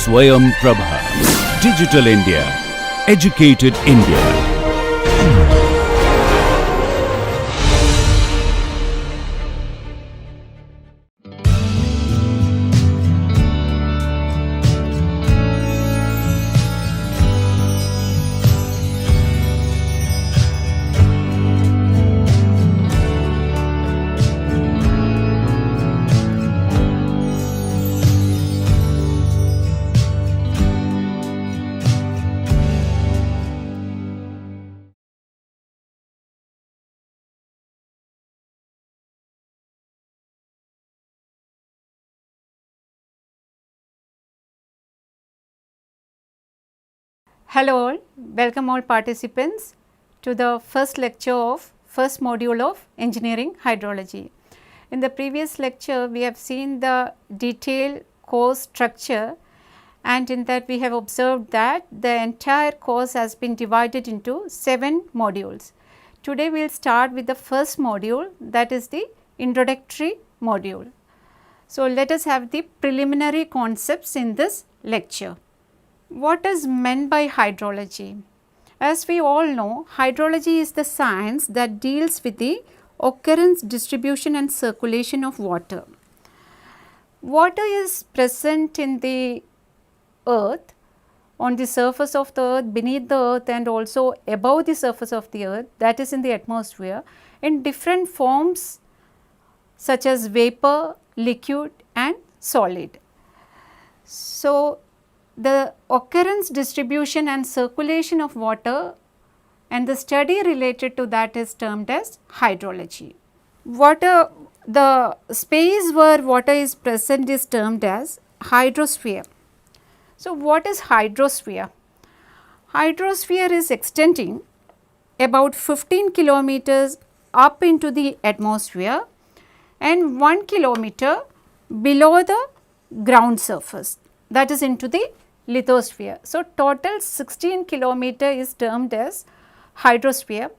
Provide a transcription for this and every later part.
Swayam Prabha. Digital India. Educated India. Hello all, welcome all participants to the first lecture of first module of engineering hydrology. In the previous lecture we have seen the detailed course structure, and in that we have observed that the entire course has been divided into 7 modules. Today we will start with the first module, that is the introductory module. So let us have the preliminary concepts in this lecture. What is meant by hydrology? As we all know, hydrology is the science that deals with the occurrence, distribution and circulation of water. Water is present in the earth, on the surface of the earth, beneath the earth and also above the surface of the earth, that is in the atmosphere, in different forms such as vapor, liquid and solid. So the occurrence, distribution and circulation of water and the study related to that is termed as hydrology. Water, the space where water is present is termed as hydrosphere. So what is hydrosphere? Hydrosphere is extending about 15 kilometers up into the atmosphere and 1 kilometer below the ground surface, that is into the lithosphere. So total 16 kilometer is termed as hydrosphere,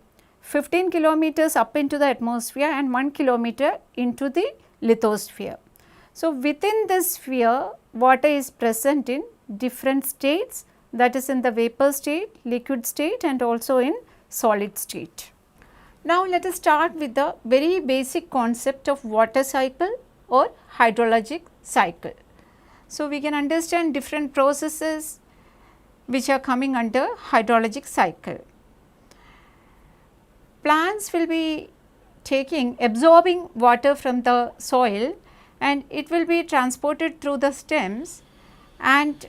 15 kilometers up into the atmosphere and 1 kilometer into the lithosphere. So within this sphere water is present in different states, that is in the vapor state, liquid state and also in solid state. Now let us start with the very basic concept of water cycle or hydrologic cycle. So we can understand different processes which are coming under hydrologic cycle. Plants will be absorbing water from the soil and it will be transported through the stems and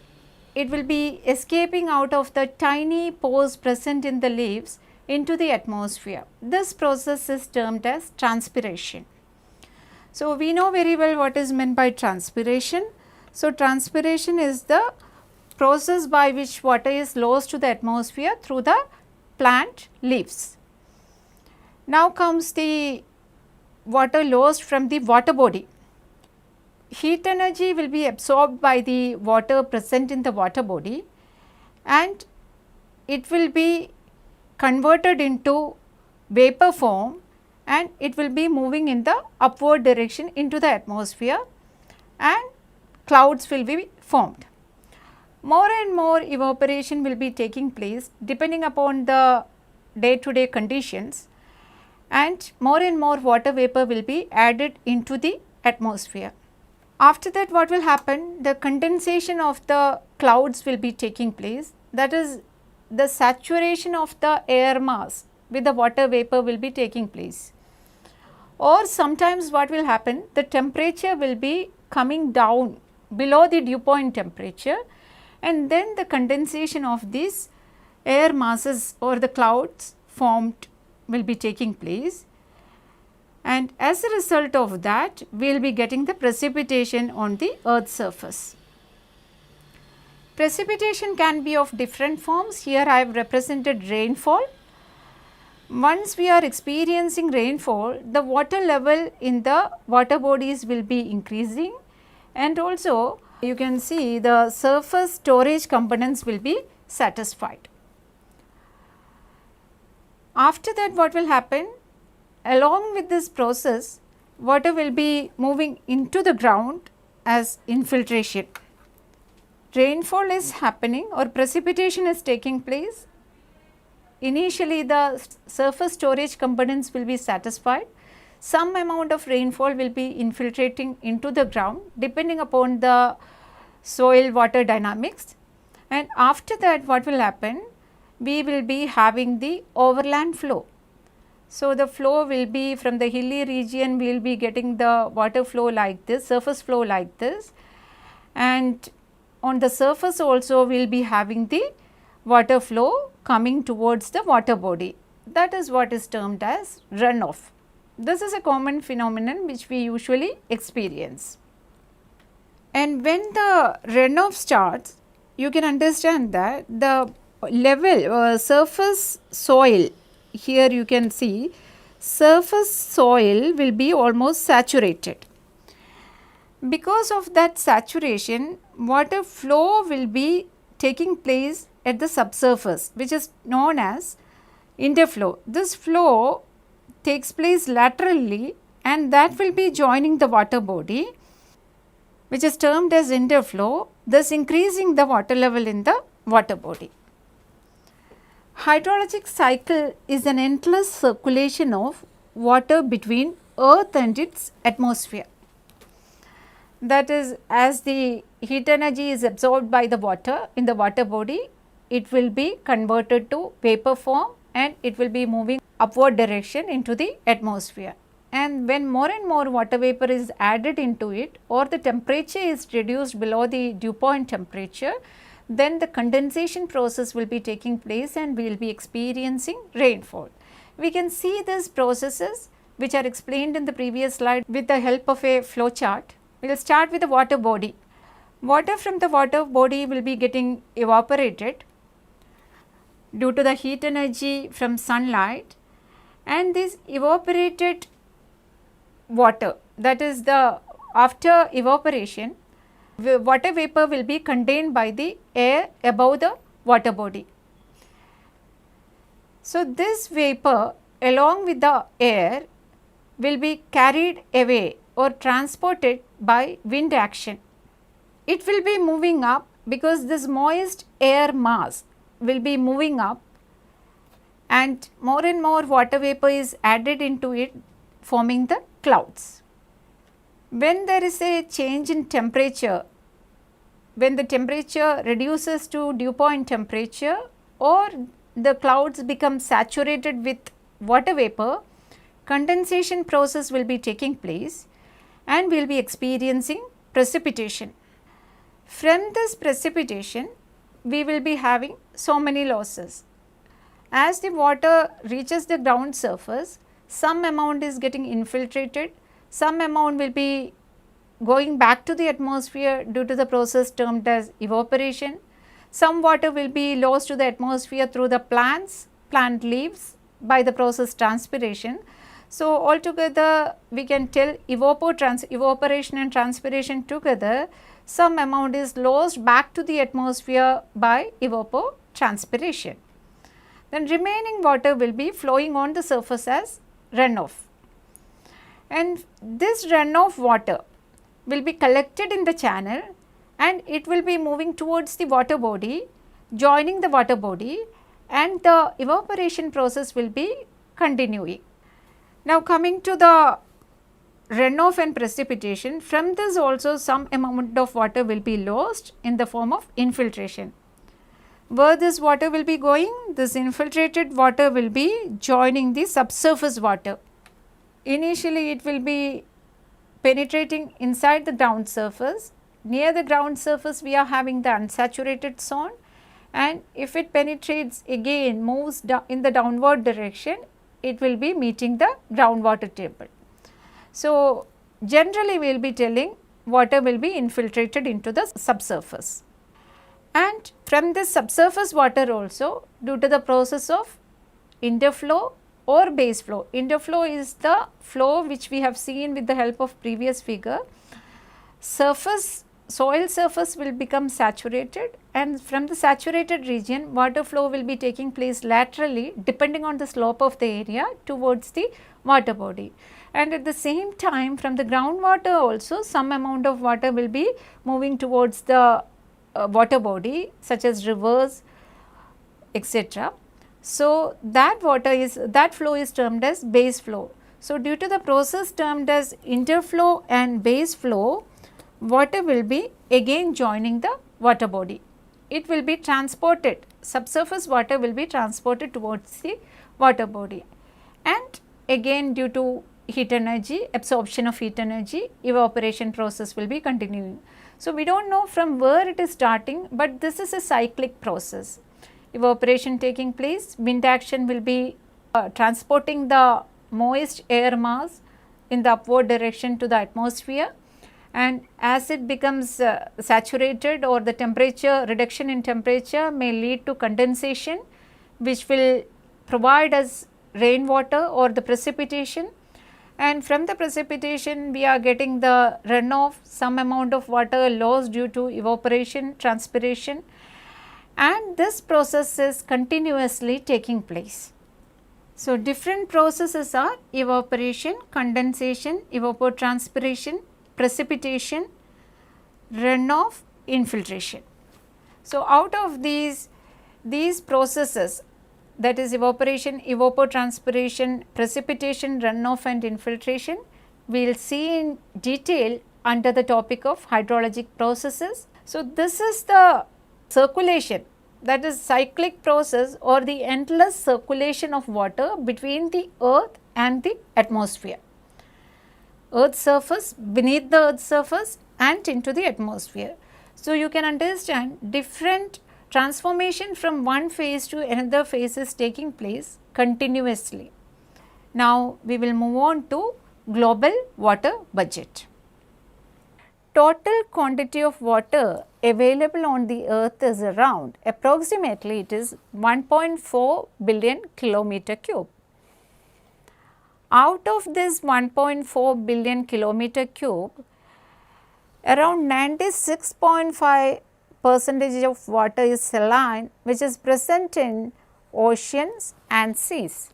it will be escaping out of the tiny pores present in the leaves into the atmosphere. This process is termed as transpiration. So we know very well what is meant by transpiration. So transpiration is the process by which water is lost to the atmosphere through the plant leaves. Now comes the water lost from the water body. Heat energy will be absorbed by the water present in the water body and it will be converted into vapor form and it will be moving in the upward direction into the atmosphere and clouds will be formed. More and more evaporation will be taking place depending upon the day-to-day conditions, and more water vapor will be added into the atmosphere. After that what will happen? The condensation of the clouds will be taking place, that is the saturation of the air mass with the water vapor will be taking place. Or sometimes what will happen? The temperature will be coming down below the dew point temperature and then the condensation of these air masses or the clouds formed will be taking place, and as a result of that we will be getting the precipitation on the earth's surface. Precipitation can be of different forms. Here I have represented rainfall. Once we are experiencing rainfall, the water level in the water bodies will be increasing and also you can see the surface storage components will be satisfied. After that what will happen? Along with this process, water will be moving into the ground as infiltration. rainfall is happening or precipitation is taking place, initially the surface storage components will be satisfied. Some amount of rainfall will be infiltrating into the ground depending upon the soil water dynamics, and after that what will happen, we will be having the overland flow. So, the flow will be from the hilly region, we will be getting the water flow like this, surface flow like this, and on the surface also we will be having the water flow coming towards the water body. That is what is termed as runoff. This is a common phenomenon which we usually experience. And when the runoff starts, you can understand that the level surface soil, here you can see surface soil will be almost saturated. Because of that saturation, water flow will be taking place at the subsurface, which is known as interflow. This flow takes place laterally and that will be joining the water body, which is termed as interflow, thus increasing the water level in the water body. Hydrologic cycle is an endless circulation of water between earth and its atmosphere. That is, as the heat energy is absorbed by the water in the water body, it will be converted to vapor form and it will be moving upward direction into the atmosphere. And when more and more water vapor is added into it or the temperature is reduced below the dew point temperature, then the condensation process will be taking place and we will be experiencing rainfall. We can see these processes which are explained in the previous slide with the help of a flow chart. We will start with the water body. Water from the water body will be getting evaporated due to the heat energy from sunlight, and this evaporated water, that is the after evaporation, water vapor will be contained by the air above the water body. So, this vapor along with the air will be carried away or transported by wind action. It will be moving up because this moist air mass will be moving up and more water vapor is added into it, forming the clouds. When there is a change in temperature, when the temperature reduces to dew point temperature or the clouds become saturated with water vapor, condensation process will be taking place and we will be experiencing precipitation. From this precipitation, we will be having so many losses. As the water reaches the ground surface, some amount is getting infiltrated, some amount will be going back to the atmosphere due to the process termed as evaporation. Some water will be lost to the atmosphere through the plant leaves by the process transpiration. So, altogether we can tell evaporation and transpiration together, some amount is lost back to the atmosphere by evapotranspiration. Then remaining water will be flowing on the surface as runoff, and this runoff water will be collected in the channel and it will be moving towards the water body, joining the water body, and the evaporation process will be continuing. Now, coming to the runoff and precipitation, from this also some amount of water will be lost in the form of infiltration. Where this water will be going? This infiltrated water will be joining the subsurface water. Initially it will be penetrating inside the ground surface. Near the ground surface we are having the unsaturated zone, and if it penetrates again, moves in the downward direction, it will be meeting the groundwater table. So, generally we will be telling water will be infiltrated into the subsurface, and from this subsurface water also, due to the process of interflow or base flow. Interflow is the flow which we have seen with the help of previous figure. Soil surface will become saturated, and from the saturated region water flow will be taking place laterally depending on the slope of the area towards the water body. And at the same time, from the groundwater also some amount of water will be moving towards the water body such as rivers, etc. So, that flow is termed as base flow. So, due to the process termed as interflow and base flow, water will be again joining the water body. It will be transported, subsurface water will be transported towards the water body, and again due to heat energy, absorption of heat energy, evaporation process will be continuing. So, we do not know from where it is starting, but this is a cyclic process. Evaporation taking place, wind action will be transporting the moist air mass in the upward direction to the atmosphere, and as it becomes saturated, or the temperature reduction in temperature may lead to condensation, which will provide us rainwater or the precipitation, and from the precipitation we are getting the runoff, some amount of water lost due to evaporation, transpiration, and this process is continuously taking place. So, different processes are evaporation, condensation, evapotranspiration, precipitation, runoff, infiltration. So, out of these processes, that is evaporation, evapotranspiration, precipitation, runoff and infiltration, we will see in detail under the topic of hydrologic processes. So, this is the circulation, that is cyclic process or the endless circulation of water between the earth and the atmosphere, earth's surface, beneath the earth's surface and into the atmosphere. So, you can understand different transformation from one phase to another phase is taking place continuously. Now, we will move on to global water budget. Total quantity of water available on the earth is around, approximately it is 1.4 billion kilometer cube. Out of this 1.4 billion kilometer cube, around 96.5% of water is saline, which is present in oceans and seas,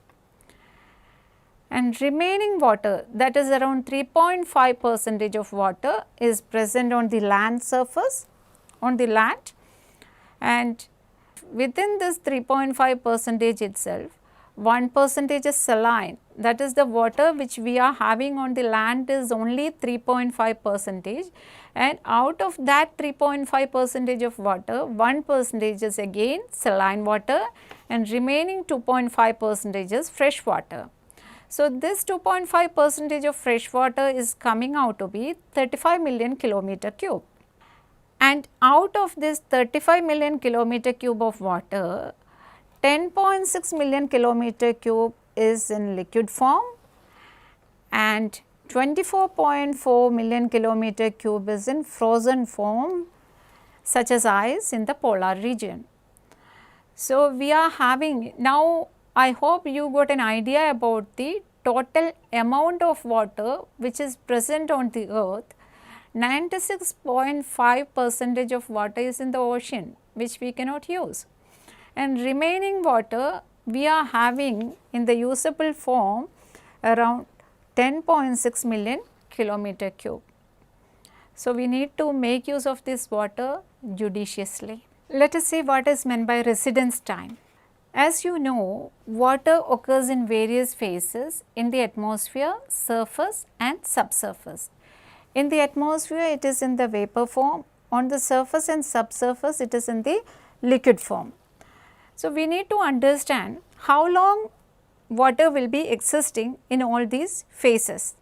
and remaining water, that is around 3.5% of water is present on the land surface, on the land, and within this 3.5% itself, 1% is saline, that is the water which we are having on the land is only 3.5%, and out of that 3.5% of water, 1% is again saline water and remaining 2.5% is fresh water. So, this 2.5% of fresh water is coming out to be 35 million kilometer cube, and out of this 35 million kilometer cube of water, 10.6 million kilometer cube is in liquid form and 24.4 million kilometer cube is in frozen form, such as ice in the polar region. So, we are having now, I hope you got an idea about the total amount of water which is present on the earth. 96.5% of water is in the ocean, which we cannot use, and remaining water we are having in the usable form around 10.6 million kilometer cube. So, we need to make use of this water judiciously. Let us see what is meant by residence time. As you know, water occurs in various phases in the atmosphere, surface and subsurface. In the atmosphere, it is in the vapor form, on the surface and subsurface, it is in the liquid form. So, we need to understand how long water will be existing in all these phases.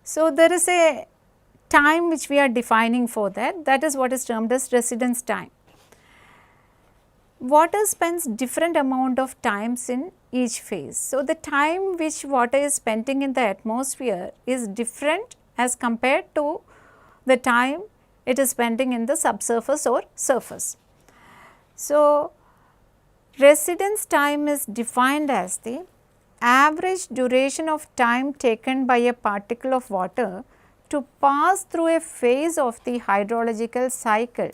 So, there is a time which we are defining for that, that is what is termed as residence time. Water spends different amount of times in each phase. So, the time which water is spending in the atmosphere is different as compared to the time it is spending in the subsurface or surface. So, residence time is defined as the average duration of time taken by a particle of water to pass through a phase of the hydrological cycle.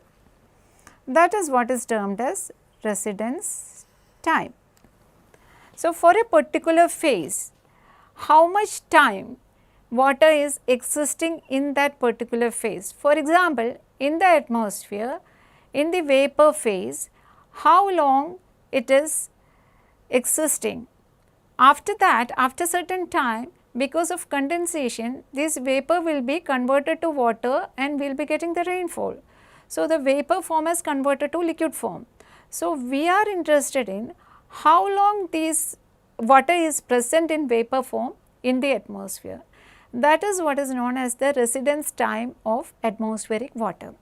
That is what is termed as residence time. So, for a particular phase, how much time water is existing in that particular phase. For example, in the atmosphere, in the vapor phase, how long it is existing. After that, after certain time, because of condensation, this vapor will be converted to water and we will be getting the rainfall. So, the vapor form is converted to liquid form. So, we are interested in how long this water is present in vapor form in the atmosphere. That is what is known as the residence time of atmospheric water.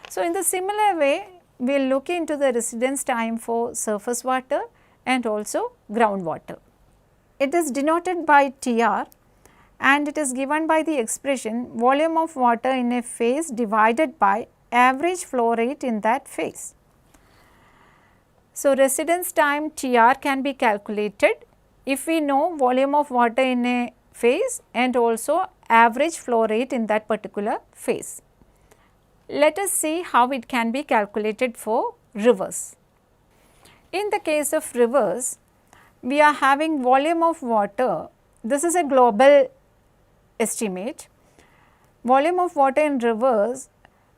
So, in the similar way, we will look into the residence time for surface water and also groundwater. It is denoted by TR and it is given by the expression volume of water in a phase divided by average flow rate in that phase. So, residence time TR can be calculated if we know volume of water in a phase and also average flow rate in that particular phase. Let us see how it can be calculated for rivers. In the case of rivers, we are having volume of water. This is a global estimate. Volume of water in rivers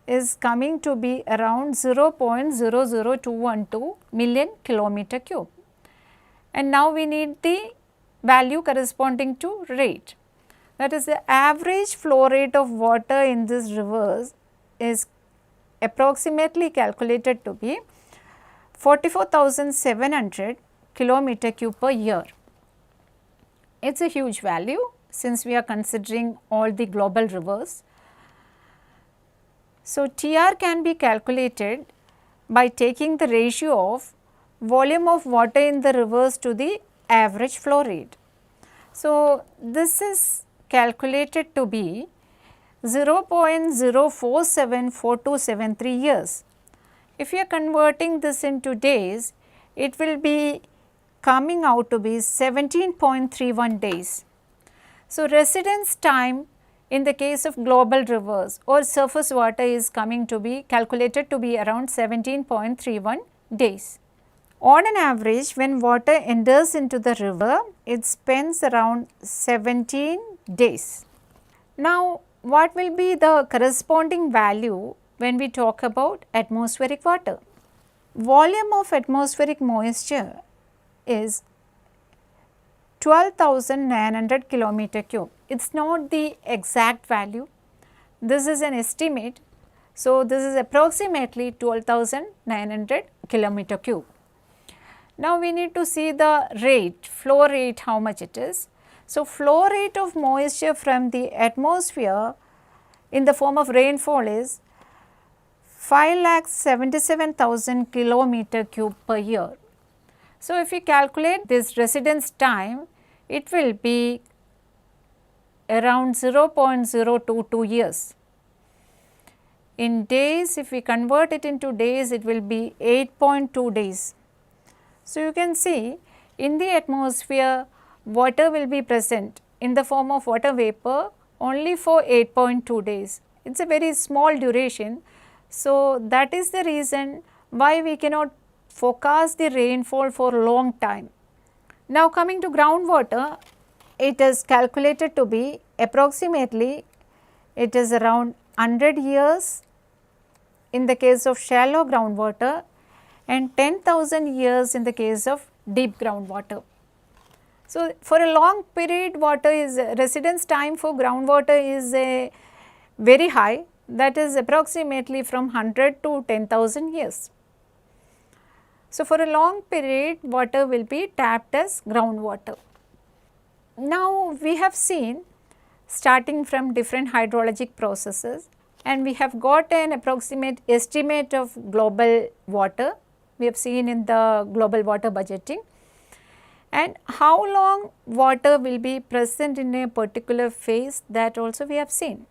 is coming to be around 0.00212 million kilometer cube. And now we need the value corresponding to rate. That is, the average flow rate of water in these rivers is approximately calculated to be 44,700 kilometer cube per year. It is a huge value since we are considering all the global rivers. So, TR can be calculated by taking the ratio of volume of water in the rivers to the average flow rate. So, this is calculated to be 0.0474273 years. If you are converting this into days, it will be coming out to be 17.31 days. So, residence time in the case of global rivers or surface water is coming to be calculated to be around 17.31 days. On an average, when water enters into the river, it spends around 17 days. Now, what will be the corresponding value when we talk about atmospheric water? Volume of atmospheric moisture is 12,900 kilometer cube. It is not the exact value, this is an estimate. So, this is approximately 12,900 kilometer cube. Now, we need to see the rate, flow rate, how much it is. So, flow rate of moisture from the atmosphere in the form of rainfall is 5,77,000 kilometer cube per year. So, if we calculate this residence time, it will be around 0.022 years. In days, if we convert it into days, it will be 8.2 days. So, you can see in the atmosphere, water will be present in the form of water vapor only for 8.2 days. It is a very small duration. So, that is the reason why we cannot forecast the rainfall for a long time. Now, coming to groundwater, it is calculated to be approximately, it is around 100 years in the case of shallow groundwater and 10,000 years in the case of deep groundwater. So, for a long period, water is residence time for groundwater is very high, that is approximately from 100 to 10,000 years. So, for a long period, water will be tapped as groundwater. Now, we have seen starting from different hydrologic processes and we have got an approximate estimate of global water. We have seen in the global water budgeting and how long water will be present in a particular phase, that also we have seen.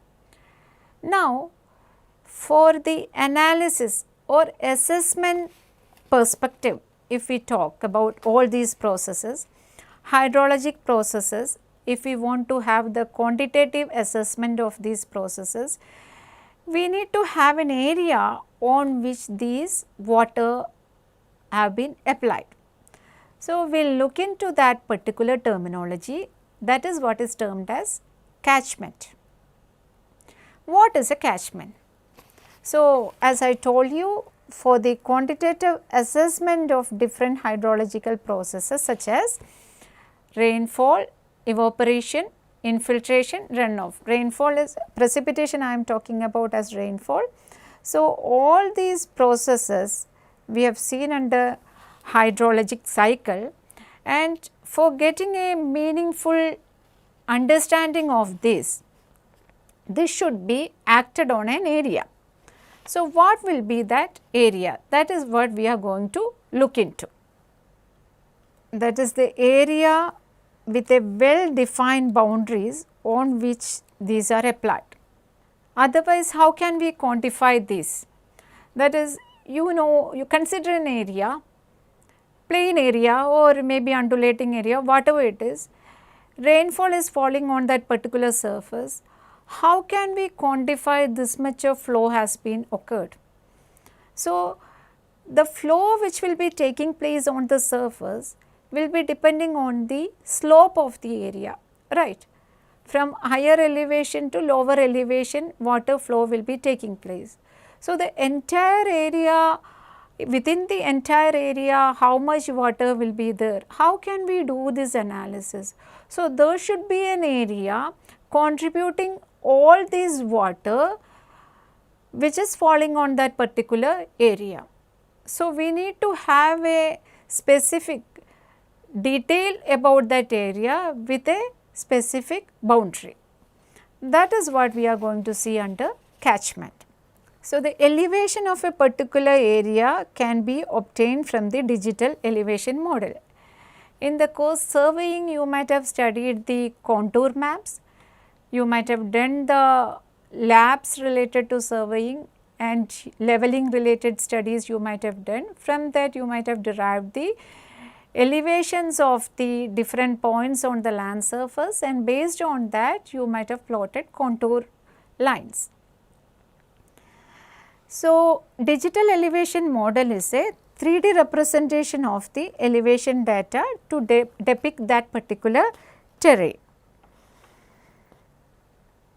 Now, for the analysis or assessment perspective, if we talk about all these processes, hydrologic processes, if we want to have the quantitative assessment of these processes, we need to have an area on which these water have been applied. So, we will look into that particular terminology, that is what is termed as catchment. What is a catchment? So, as I told you, for the quantitative assessment of different hydrological processes such as rainfall, evaporation, infiltration, runoff. Rainfall is precipitation, I am talking about as rainfall. So, all these processes we have seen under hydrologic cycle, and for getting a meaningful understanding of this should be acted on an area. So, what will be that area? That is what we are going to look into. That is the area with a well defined boundaries on which these are applied. Otherwise, how can we quantify this? That is, you consider an area, plain area or maybe undulating area, whatever it is, rainfall is falling on that particular surface. How can we quantify this much of flow has been occurred? So, the flow which will be taking place on the surface will be depending on the slope of the area, right. From higher elevation to lower elevation, water flow will be taking place. So, the entire area, within the entire area, how much water will be there? How can we do this analysis? So, there should be an area contributing all this water which is falling on that particular area. So, we need to have a specific detail about that area with a specific boundary. That is what we are going to see under catchment. So, the elevation of a particular area can be obtained from the digital elevation model. In the course surveying, you might have studied the contour maps, you might have done the labs related to surveying and leveling related studies you might have done. From that you might have derived the elevations of the different points on the land surface, and based on that you might have plotted contour lines. So, digital elevation model is a 3D representation of the elevation data to depict that particular terrain.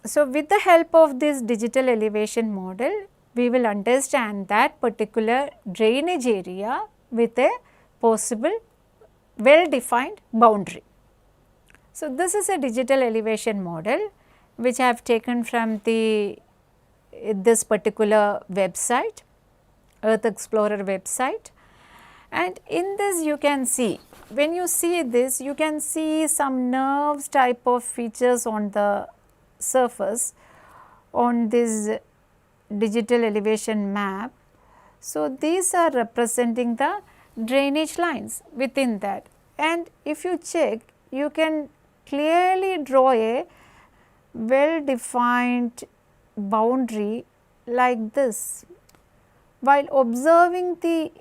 So, with the help of this digital elevation model, we will understand that particular drainage area with a possible well defined boundary. So, this is a digital elevation model which I have taken from this particular website, Earth Explorer website, and in this you can see, when you see this you can see some nerves type of features on the surface on this digital elevation map. So, these are representing the drainage lines within that, and if you check you can clearly draw a well defined boundary like this. While observing the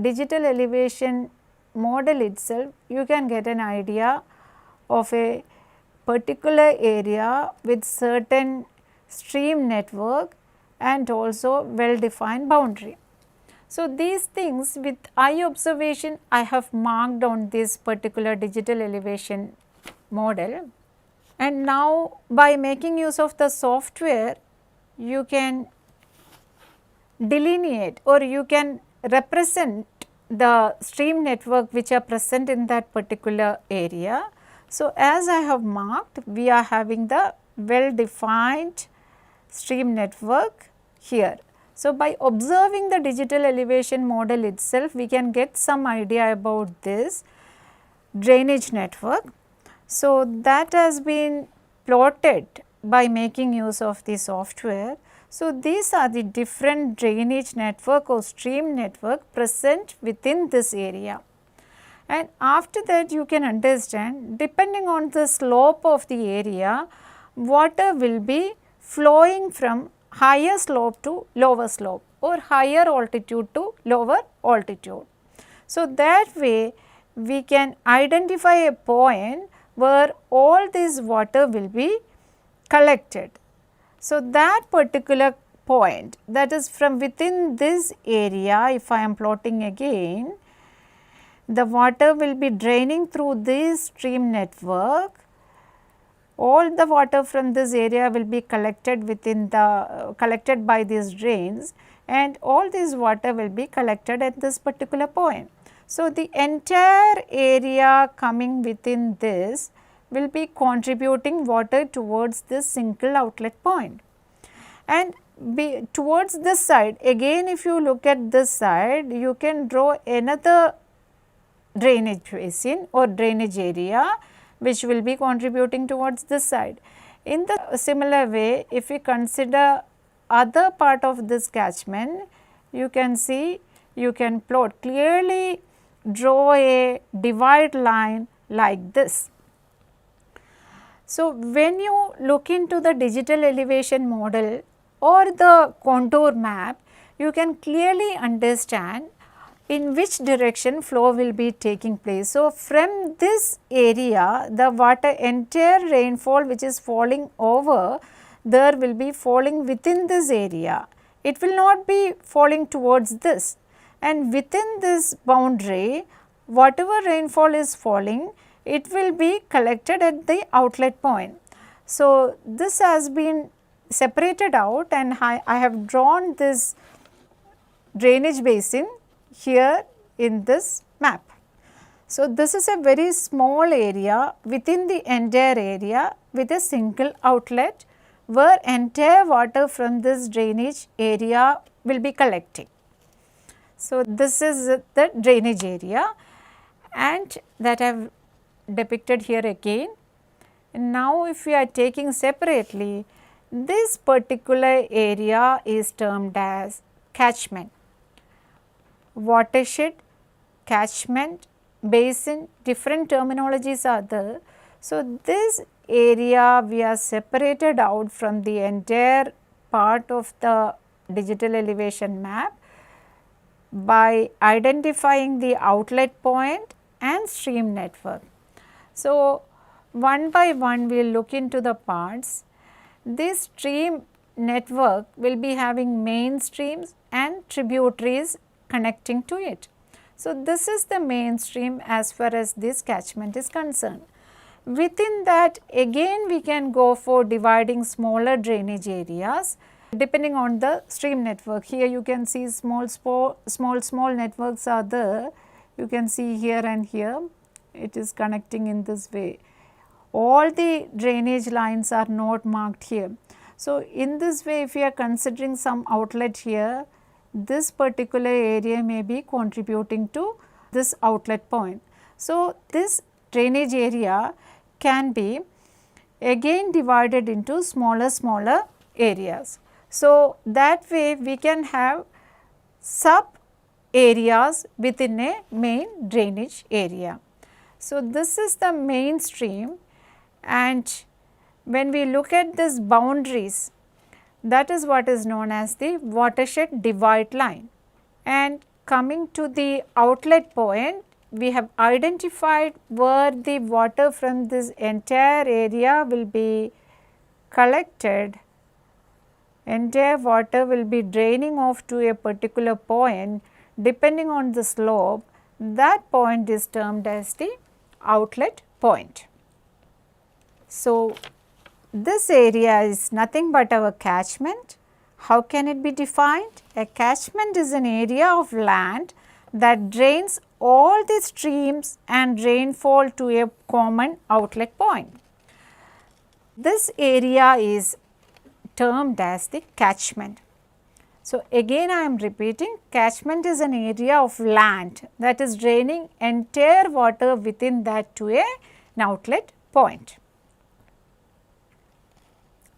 digital elevation model itself, you can get an idea of a particular area with certain stream network and also well defined boundary. So, these things with eye observation I have marked on this particular digital elevation model, and now by making use of the software you can delineate or you can represent the stream network which are present in that particular area. So, as I have marked, we are having the well defined stream network here. So, by observing the digital elevation model itself, we can get some idea about this drainage network. So, that has been plotted by making use of the software. So, these are the different drainage network or stream network present within this area. And after that you can understand, depending on the slope of the area, water will be flowing from higher slope to lower slope or higher altitude to lower altitude. So, that way we can identify a point where all this water will be collected. So, that particular point, that is from within this area, if I am plotting again, the water will be draining through this stream network all the water from this area will be collected within the collected by these drains, and all this water will be collected at this particular point. So, the entire area coming within this will be contributing water towards this single outlet point. And towards this side, again if you look at this side, you can draw another drainage basin or drainage area which will be contributing towards this side. In the similar way, if we consider other part of this catchment, you can see, you can plot clearly, draw a divide line like this. So, when you look into the digital elevation model or the contour map, you can clearly understand in which direction flow will be taking place. So, from this area, the water, entire rainfall which is falling over, there will be falling within this area. It will not be falling towards this, and within this boundary, whatever rainfall is falling, it will be collected at the outlet point. So, this has been separated out, and I have drawn this drainage basin here in this map. So, this is a very small area within the entire area with a single outlet where entire water from this drainage area will be collecting. So, this is the drainage area, and that I have depicted here again. And now, if we are taking separately, this particular area is termed as catchment. Watershed, catchment, basin, different terminologies are there. So, this area we are separated out from the entire part of the digital elevation map by identifying the outlet point and stream network. So, one by one we will look into the parts. This stream network will be having main streams and tributaries connecting to it. So, this is the main stream as far as this catchment is concerned. Within that, again we can go for dividing smaller drainage areas depending on the stream network. Here you can see small networks are there. You can see here and here, it is connecting in this way. All the drainage lines are not marked here. So, in this way, if we are considering some outlet here, this particular area may be contributing to this outlet point. So, this drainage area can be again divided into smaller areas. So, that way we can have sub areas within a main drainage area. So, this is the main stream, and when we look at this boundaries, that is what is known as the watershed divide line. And coming to the outlet point, we have identified where the water from this entire area will be collected. Entire water will be draining off to a particular point depending on the slope. That point is termed as the outlet point. So, this area is nothing but our catchment. How can it be defined? A catchment is an area of land that drains all the streams and rainfall to a common outlet point. This area is termed as the catchment. So, again I am repeating, catchment is an area of land that is draining entire water within that to an outlet point.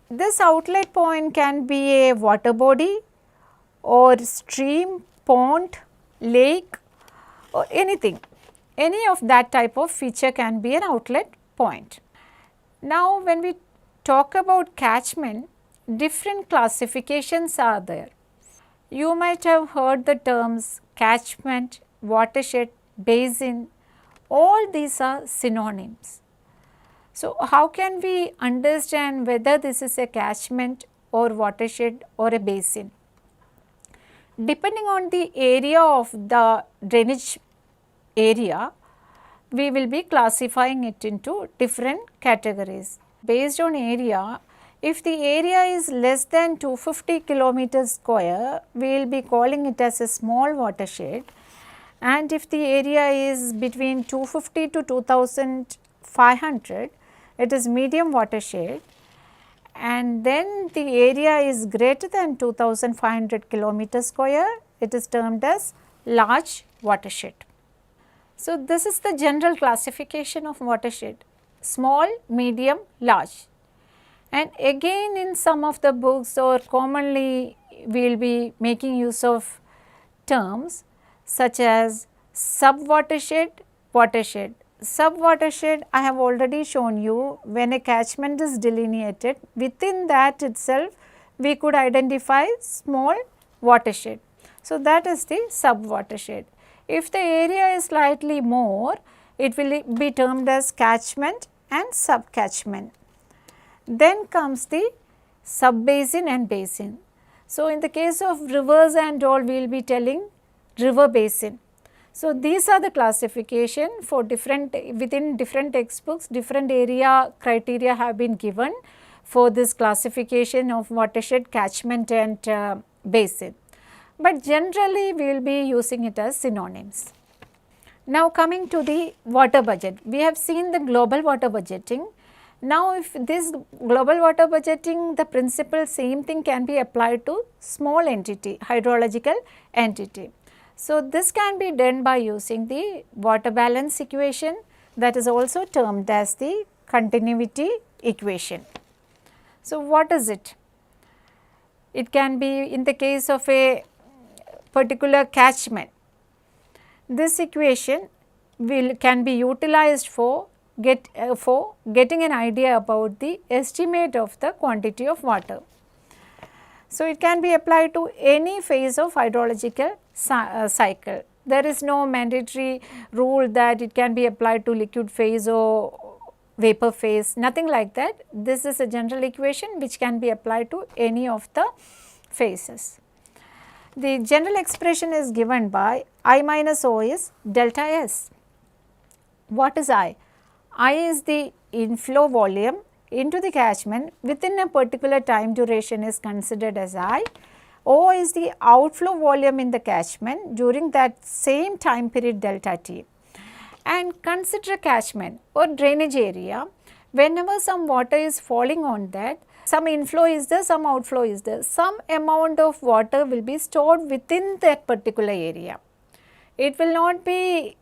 This outlet point can be a water body or stream, pond, lake or anything. Any of that type of feature can be an outlet point. Now, when we talk about catchment, different classifications are there. You might have heard the terms catchment, watershed, basin, all these are synonyms. So, how can we understand whether this is a catchment or watershed or a basin? Depending on the area of the drainage area, we will be classifying it into different categories. based on area, if the area is less than 250 kilometers square, we will be calling it as a small watershed, and if the area is between 250 to 2500, it is medium watershed, and then the area is greater than 2500 kilometers square, it is termed as large watershed. So, this is the general classification of watershed: small, medium, large. And again, in some of the books, or commonly we will be making use of terms such as sub-watershed, watershed. Sub-watershed, I have already shown you, when a catchment is delineated, within that itself we could identify small watershed. So, that is the sub-watershed. If the area is slightly more, it will be termed as catchment and sub-catchment. Then comes the sub-basin and basin. So, in the case of rivers and all, we will be telling river basin. So, these are the classification for different, within different textbooks, different area criteria have been given for this classification of watershed, catchment and basin. But generally we will be using it as synonyms. Now, coming to the water budget, we have seen the global water budgeting. Now, if this global water budgeting, the principle same thing can be applied to small entity, hydrological entity. So, this can be done by using the water balance equation, that is also termed as the continuity equation. So, what is it? It can be in the case of a particular catchment. This equation can be utilized for getting an idea about the estimate of the quantity of water. So, it can be applied to any phase of hydrological cycle. There is no mandatory rule that it can be applied to liquid phase or vapor phase, nothing like that. This is a general equation which can be applied to any of the phases. The general expression is given by I minus O is delta S. What is I? I is the inflow volume into the catchment within a particular time duration is considered as I. O is the outflow volume in the catchment during that same time period delta T. And consider a catchment or drainage area, whenever some water is falling on that, some inflow is there, some outflow is there, some amount of water will be stored within that particular area. It will not be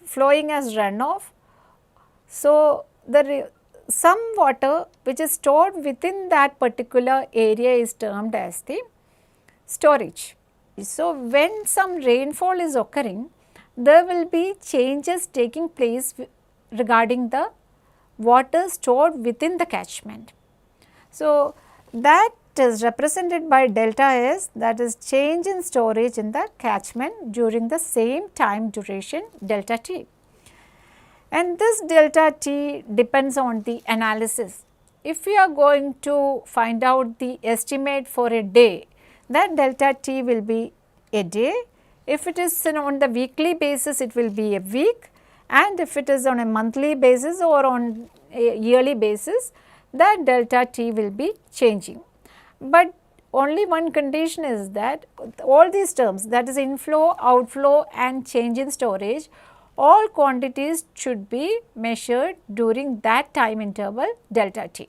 flowing as runoff. So, some water which is stored within that particular area is termed as the storage. So, when some rainfall is occurring, there will be changes taking place regarding the water stored within the catchment. So, that is represented by delta S, that is change in storage in the catchment during the same time duration delta T. And this delta T depends on the analysis. If we are going to find out the estimate for a day, that delta T will be a day. If it is on the weekly basis, it will be a week, and if it is on a monthly basis or on a yearly basis, that delta T will be changing. But only one condition is that all these terms, that is inflow, outflow and change in storage, all quantities should be measured during that time interval delta T.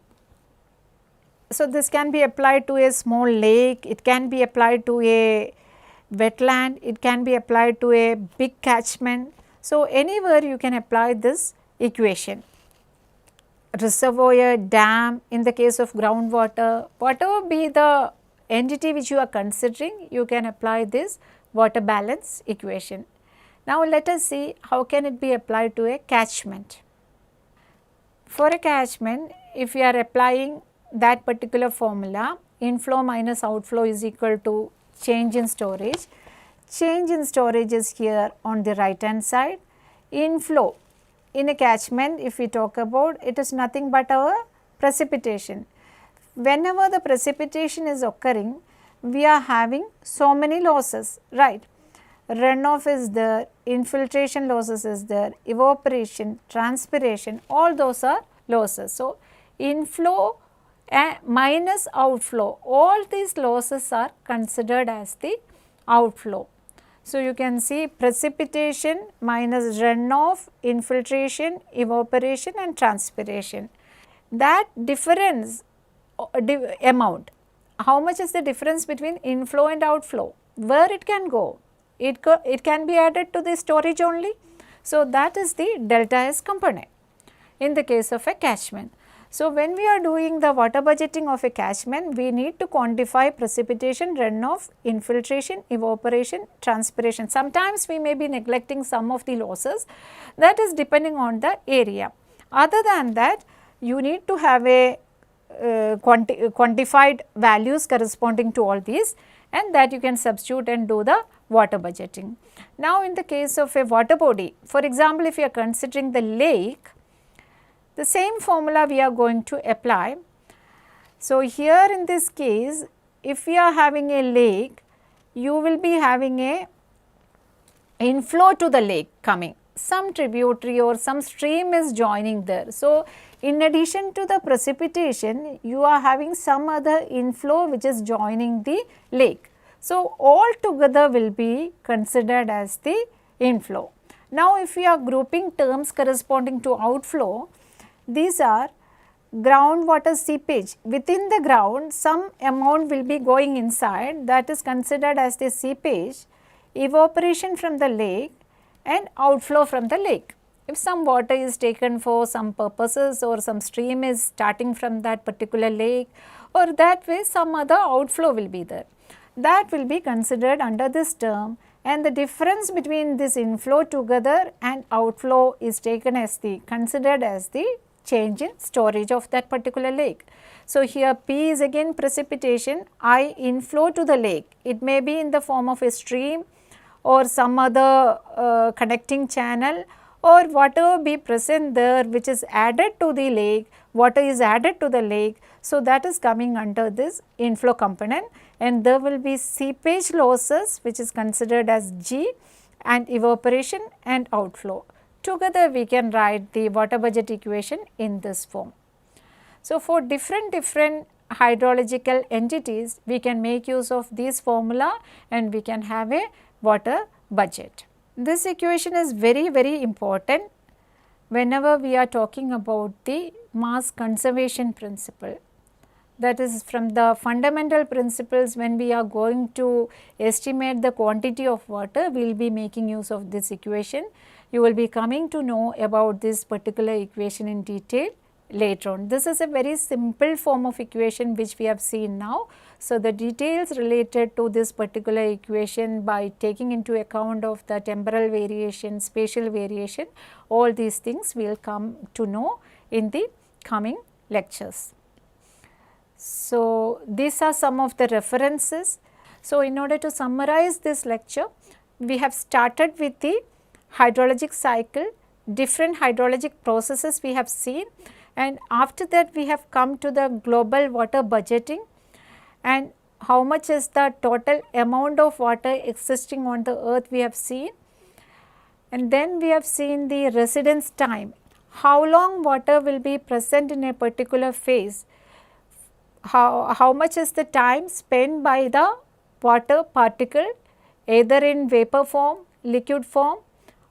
So, this can be applied to a small lake, it can be applied to a wetland, it can be applied to a big catchment. So, anywhere you can apply this equation. Reservoir, dam, in the case of groundwater, whatever be the entity which you are considering, you can apply this water balance equation. Now, let us see how can it be applied to a catchment. For a catchment, if we are applying that particular formula, inflow minus outflow is equal to change in storage. Change in storage is here on the right hand side. Inflow in a catchment, if we talk about, it is nothing but our precipitation. Whenever the precipitation is occurring, we are having so many losses, right? Runoff is there, infiltration losses is there, evaporation, transpiration, all those are losses. So, inflow minus outflow, all these losses are considered as the outflow. So, you can see precipitation minus runoff, infiltration, evaporation and transpiration. That difference amount, how much is the difference between inflow and outflow, where it can go? It can be added to the storage only. So, that is the delta S component in the case of a catchment. So, when we are doing the water budgeting of a catchment, we need to quantify precipitation, runoff, infiltration, evaporation, transpiration. Sometimes we may be neglecting some of the losses, that is depending on the area. Other than that, you need to have a quantified values corresponding to all these, and that you can substitute and do the water budgeting. Now, in the case of a water body, for example, if you are considering the lake, the same formula we are going to apply. So, here in this case, if we are having a lake, you will be having a inflow to the lake coming, some tributary or some stream is joining there. So, in addition to the precipitation, you are having some other inflow which is joining the lake. So, all together will be considered as the inflow. Now, if we are grouping terms corresponding to outflow, these are groundwater seepage. Within the ground, some amount will be going inside, that is considered as the seepage, evaporation from the lake and outflow from the lake. If some water is taken for some purposes or some stream is starting from that particular lake, or that way some other outflow will be there, that will be considered under this term, and the difference between this inflow together and outflow is taken as the considered as the change in storage of that particular lake. So, here P is again precipitation, I inflow to the lake, it may be in the form of a stream or some other connecting channel or whatever be present there which is added to the lake, water is added to the lake. So, that is coming under this inflow component, and there will be seepage losses which is considered as G, and evaporation and outflow. Together we can write the water budget equation in this form. So, for different hydrological entities, we can make use of this formula and we can have a water budget. This equation is very important whenever we are talking about the mass conservation principle. That is from the fundamental principles, when we are going to estimate the quantity of water, we will be making use of this equation. You will be coming to know about this particular equation in detail later on. This is a very simple form of equation which we have seen now. So, the details related to this particular equation, by taking into account of the temporal variation, spatial variation, all these things we will come to know in the coming lectures. So, these are some of the references. So, in order to summarize this lecture, we have started with the hydrologic cycle, different hydrologic processes we have seen, and after that we have come to the global water budgeting and how much is the total amount of water existing on the earth we have seen, and then we have seen the residence time, how long water will be present in a particular phase, how much is the time spent by the water particle either in vapor form, liquid form,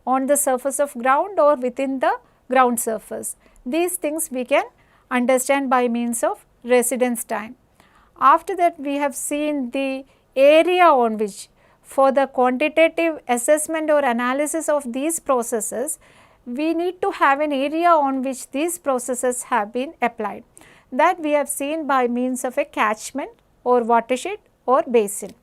on the surface of ground or within the ground surface. These things we can understand by means of residence time. After that we have seen the area on which, for the quantitative assessment or analysis of these processes, we need to have an area on which these processes have been applied. That we have seen by means of a catchment or watershed or basin.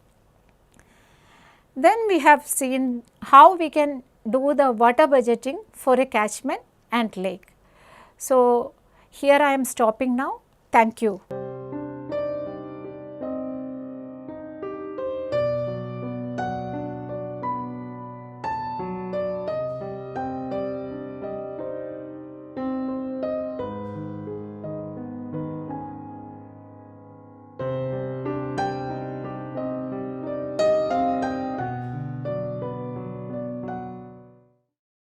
Then we have seen how we can do the water budgeting for a catchment and lake. So, here I am stopping now. Thank you.